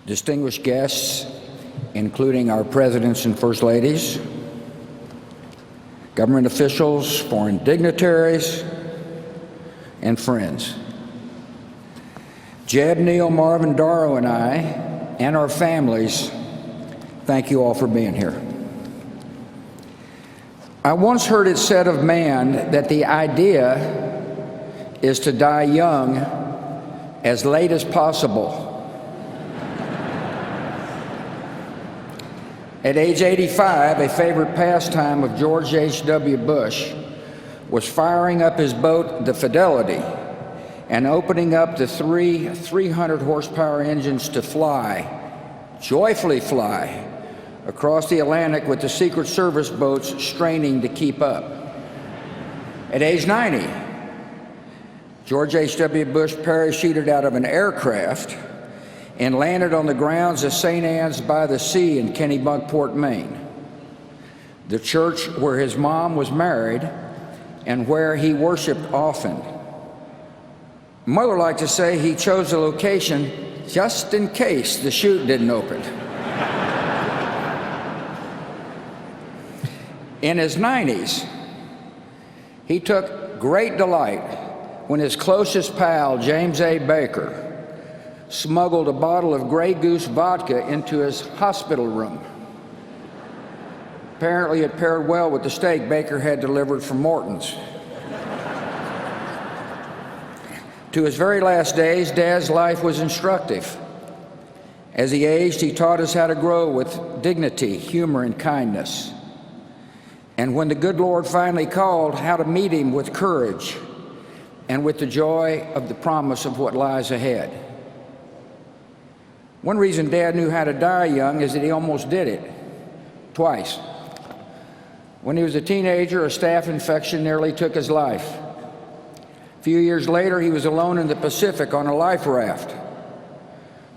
distinguished guests, including our presidents and first ladies, government officials, foreign dignitaries, and friends. Jeb, Neil, Marvin, Darrow, and I, and our families, thank you all for being here. I once heard it said of man that the idea is to die young as late as possible. At age 85, a favorite pastime of George H.W. Bush was firing up his boat, the Fidelity, and opening up the 300 horsepower engines to fly, joyfully fly, across the Atlantic with the Secret Service boats straining to keep up. At age 90, George H.W. Bush parachuted out of an aircraft and landed on the grounds of St. Anne's by the Sea in Kennebunkport, Maine, the church where his mom was married and where he worshiped often. Mother liked to say he chose the location just in case the chute didn't open. In his 90s, he took great delight when his closest pal, James A. Baker, smuggled a bottle of Grey Goose vodka into his hospital room. Apparently it paired well with the steak Baker had delivered from Morton's. To his very last days, Dad's life was instructive. As he aged, he taught us how to grow with dignity, humor, and kindness. And when the good Lord finally called, how to meet him with courage and with the joy of the promise of what lies ahead. One reason Dad knew how to die young is that he almost did it, twice. When he was a teenager, a staph infection nearly took his life. A few years later, he was alone in the Pacific on a life raft,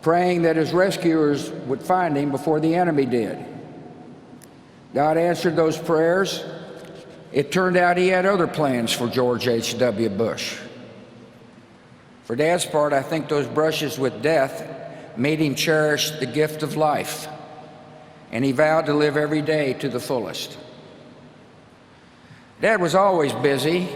praying that his rescuers would find him before the enemy did. God answered those prayers. It turned out he had other plans for George H.W. Bush. For Dad's part, I think those brushes with death made him cherish the gift of life, and he vowed to live every day to the fullest. Dad was always busy,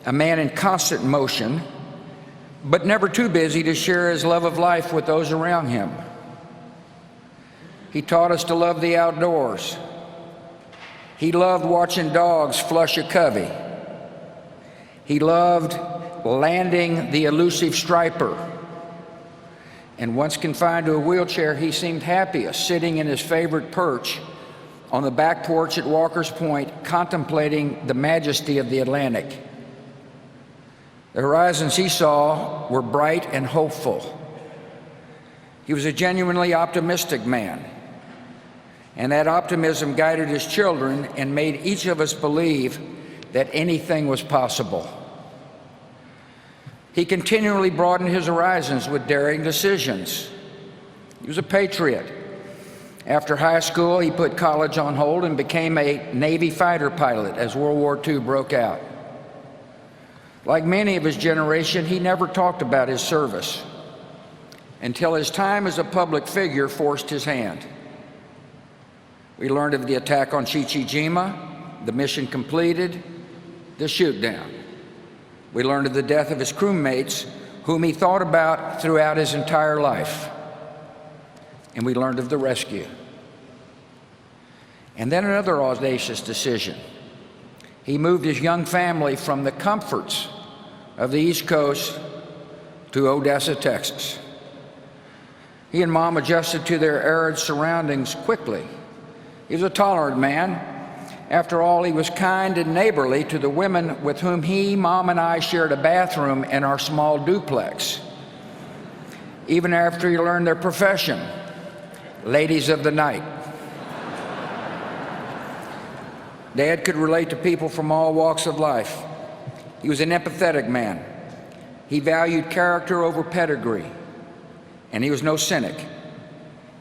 a man in constant motion, but never too busy to share his love of life with those around him. He taught us to love the outdoors. He loved watching dogs flush a covey. He loved landing the elusive striper. And once confined to a wheelchair, he seemed happiest sitting in his favorite perch on the back porch at Walker's Point, contemplating the majesty of the Atlantic. The horizons he saw were bright and hopeful. He was a genuinely optimistic man, and that optimism guided his children and made each of us believe that anything was possible. He continually broadened his horizons with daring decisions. He was a patriot. After high school, he put college on hold and became a Navy fighter pilot as World War II broke out. Like many of his generation, he never talked about his service until his time as a public figure forced his hand. We learned of the attack on Chichijima, the mission completed, the shoot down. We learned of the death of his crewmates, whom he thought about throughout his entire life. And we learned of the rescue. And then another audacious decision. He moved his young family from the comforts of the East Coast to Odessa, Texas. He and Mom adjusted to their arid surroundings quickly. He was a tolerant man. After all, he was kind and neighborly to the women with whom he, Mom, and I shared a bathroom in our small duplex. Even after he learned their profession, ladies of the night. Dad could relate to people from all walks of life. He was an empathetic man. He valued character over pedigree, and he was no cynic.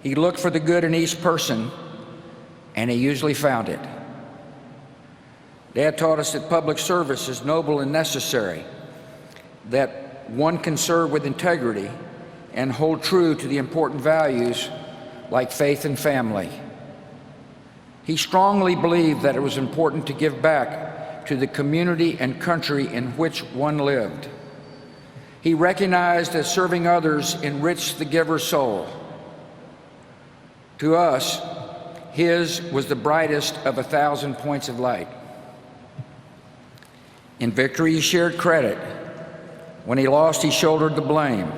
He looked for the good in each person, and he usually found it. Dad taught us that public service is noble and necessary, that one can serve with integrity and hold true to the important values like faith and family. He strongly believed that it was important to give back to the community and country in which one lived. He recognized that serving others enriched the giver's soul. To us, his was the brightest of 1,000 points of light. In victory, he shared credit. When he lost, he shouldered the blame.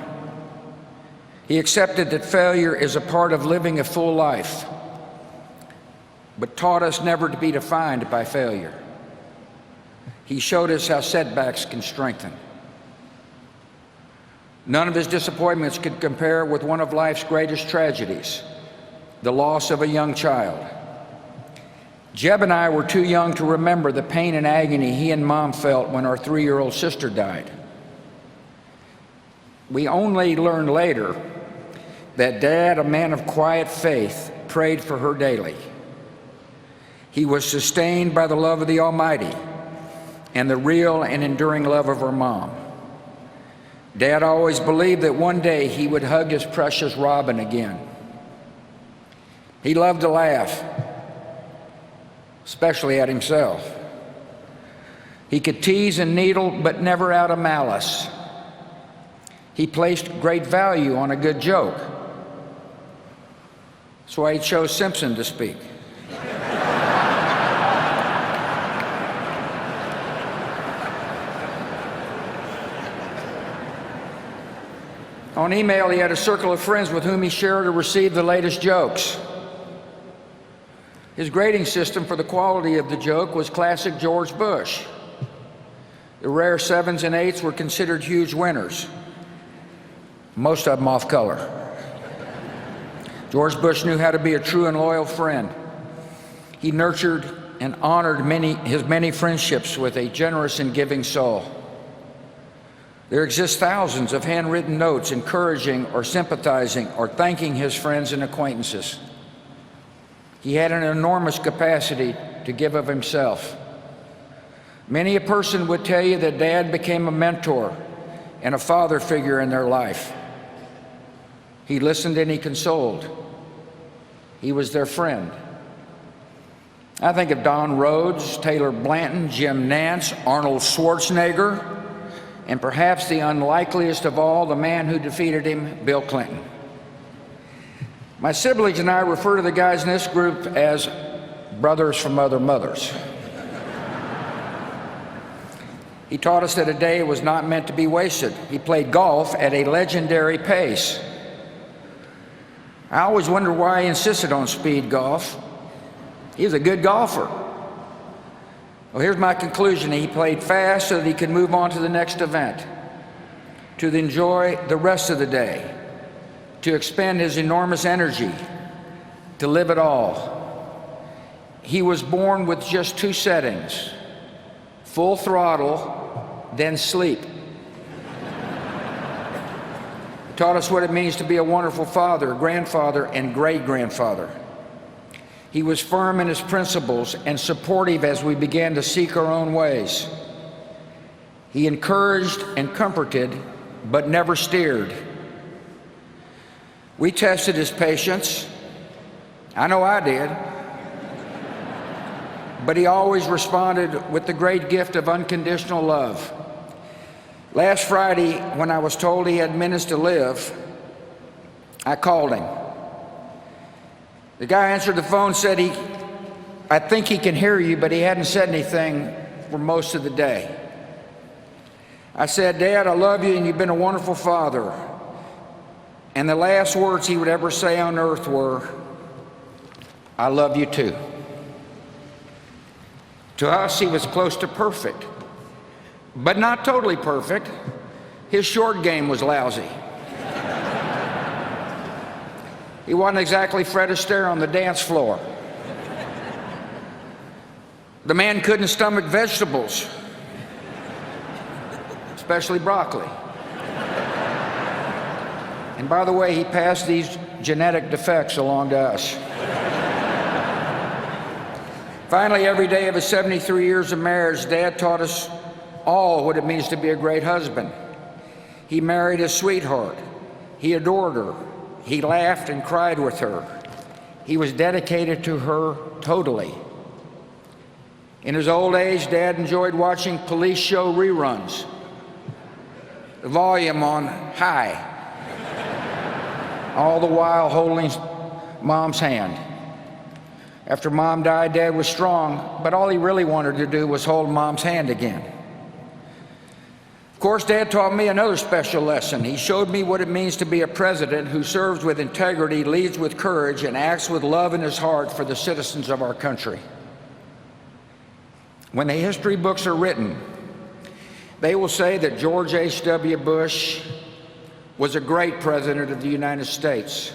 He accepted that failure is a part of living a full life, but taught us never to be defined by failure. He showed us how setbacks can strengthen. None of his disappointments could compare with one of life's greatest tragedies, the loss of a young child. Jeb and I were too young to remember the pain and agony he and Mom felt when our 3-year-old sister died. We only learned later that Dad, a man of quiet faith, prayed for her daily. He was sustained by the love of the Almighty and the real and enduring love of her mom. Dad always believed that one day he would hug his precious Robin again. He loved to laugh, especially at himself. He could tease and needle, but never out of malice. He placed great value on a good joke. That's why he chose Simpson to speak. On email, he had a circle of friends with whom he shared or received the latest jokes. His grading system for the quality of the joke was classic George Bush. The rare 7s and 8s were considered huge winners, most of them off color. George Bush knew how to be a true and loyal friend. He nurtured and honored his many friendships with a generous and giving soul. There exist thousands of handwritten notes encouraging or sympathizing or thanking his friends and acquaintances. He had an enormous capacity to give of himself. Many a person would tell you that Dad became a mentor and a father figure in their life. He listened and he consoled. He was their friend. I think of Don Rhodes, Taylor Blanton, Jim Nance, Arnold Schwarzenegger, and perhaps the unlikeliest of all, the man who defeated him, Bill Clinton. My siblings and I refer to the guys in this group as brothers from other mothers. He taught us that a day was not meant to be wasted. He played golf at a legendary pace. I always wondered why he insisted on speed golf. He was a good golfer. Well, here's my conclusion. He played fast so that he could move on to the next event, to enjoy the rest of the day, to expend his enormous energy, to live it all. He was born with just 2 settings: full throttle, then sleep. He taught us what it means to be a wonderful father, grandfather, and great-grandfather. He was firm in his principles and supportive as we began to seek our own ways. He encouraged and comforted, but never steered. We tested his patience. I know I did. But he always responded with the great gift of unconditional love. Last Friday, when I was told he had minutes to live, I called him. The guy answered the phone, said I think he can hear you, but he hadn't said anything for most of the day. I said, Dad, I love you and you've been a wonderful father. And the last words he would ever say on earth were, I love you too. To us, he was close to perfect, but not totally perfect. His short game was lousy. He wasn't exactly Fred Astaire on the dance floor. The man couldn't stomach vegetables, especially broccoli. And by the way, he passed these genetic defects along to us. Finally, every day of his 73 years of marriage, Dad taught us all what it means to be a great husband. He married his sweetheart. He adored her. He laughed and cried with her. He was dedicated to her totally. In his old age, Dad enjoyed watching police show reruns, the volume on high, all the while holding Mom's hand. After Mom died, Dad was strong, but all he really wanted to do was hold Mom's hand again. Of course, Dad taught me another special lesson. He showed me what it means to be a president who serves with integrity, leads with courage, and acts with love in his heart for the citizens of our country. When the history books are written, they will say that George H.W. Bush was a great president of the United States,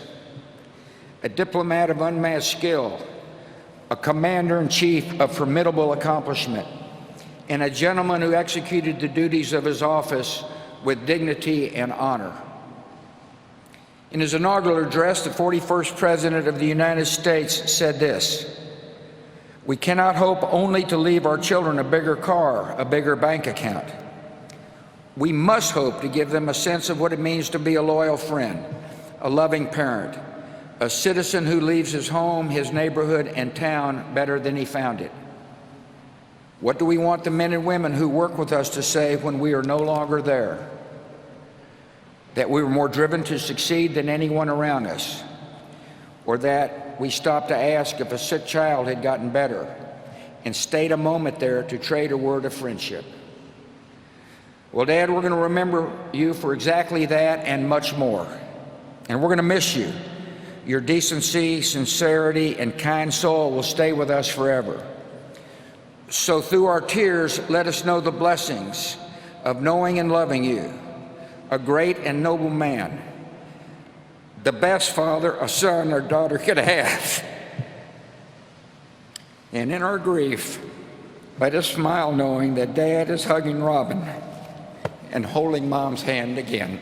a diplomat of unmatched skill, a commander-in-chief of formidable accomplishment, and a gentleman who executed the duties of his office with dignity and honor. In his inaugural address, the 41st President of the United States said this: "We cannot hope only to leave our children a bigger car, a bigger bank account. We must hope to give them a sense of what it means to be a loyal friend, a loving parent, a citizen who leaves his home, his neighborhood, and town better than he found it." What do we want the men and women who work with us to say when we are no longer there? That we were more driven to succeed than anyone around us, or that we stopped to ask if a sick child had gotten better and stayed a moment there to trade a word of friendship? Well, Dad, we're going to remember you for exactly that and much more. And we're going to miss you. Your decency, sincerity, and kind soul will stay with us forever. So through our tears, let us know the blessings of knowing and loving you, a great and noble man, the best father a son or daughter could have. And in our grief, let us smile knowing that Dad is hugging Robin and holding Mom's hand again.